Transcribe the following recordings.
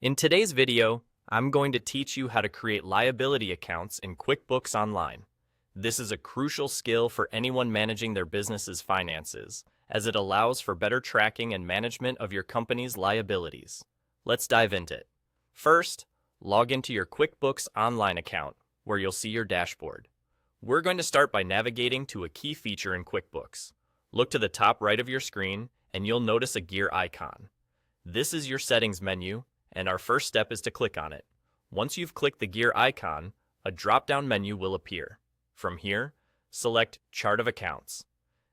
In today's video, I'm going to teach you how to create liability accounts in QuickBooks Online. This is a crucial skill for anyone managing their business's finances, as it allows for better tracking and management of your company's liabilities. Let's dive into it. First, log into your QuickBooks Online account, where you'll see your dashboard. We're going to start by navigating to a key feature in QuickBooks. Look to the top right of your screen, and you'll notice a gear icon. This is your settings menu, and our first step is to click on it. Once you've clicked the gear icon, a drop-down menu will appear. From here, select Chart of Accounts.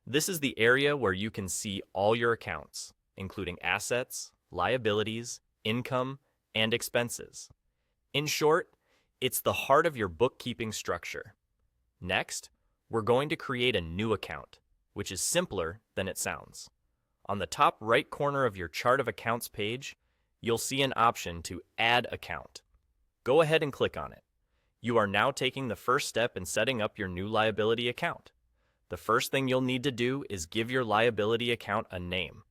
This is the area where you can see all your accounts, including assets, liabilities, income, and expenses. In short, it's the heart of your bookkeeping structure. Next, we're going to create a new account, which is simpler than it sounds. On the top right corner of your Chart of Accounts page, you'll see an option to Add Account. Go ahead and click on it. You are now taking the first step in setting up your new liability account. The first thing you'll need to do is give your liability account a name.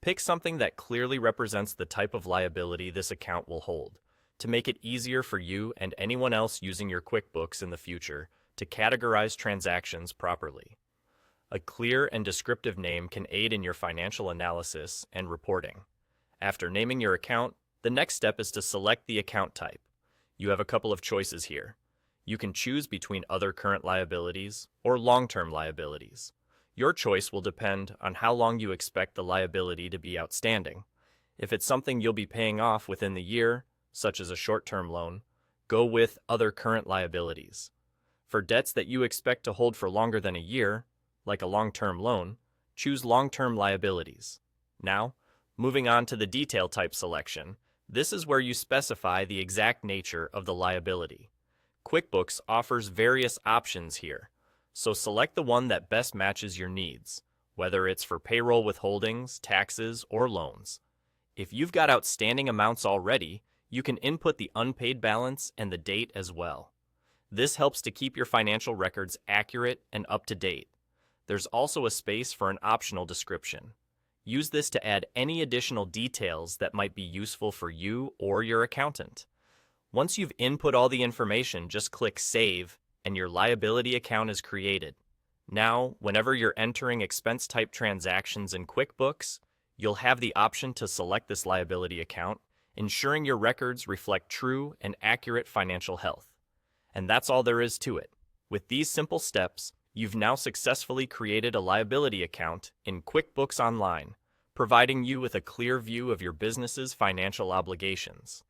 Pick something that clearly represents the type of liability this account will hold, to make it easier for you and anyone else using your QuickBooks in the future to categorize transactions properly. A clear and descriptive name can aid in your financial analysis and reporting. After naming your account, the next step is to select the account type. You have a couple of choices here. You can choose between other current liabilities or long-term liabilities. Your choice will depend on how long you expect the liability to be outstanding. If it's something you'll be paying off within the year, such as a short-term loan, go with other current liabilities. For debts that you expect to hold for longer than a year, like a long-term loan, choose long-term liabilities. Now, moving on to the detail type selection, this is where you specify the exact nature of the liability. QuickBooks offers various options here, so select the one that best matches your needs, whether it's for payroll withholdings, taxes, or loans. If you've got outstanding amounts already, you can input the unpaid balance and the date as well. This helps to keep your financial records accurate and up to date. There's also a space for an optional description. Use this to add any additional details that might be useful for you or your accountant. Once you've input all the information, just click Save, and your liability account is created. Now, whenever you're entering expense type transactions in QuickBooks, you'll have the option to select this liability account, ensuring your records reflect true and accurate financial health. And that's all there is to it. With these simple steps, you've now successfully created a liability account in QuickBooks Online, providing you with a clear view of your business's financial obligations.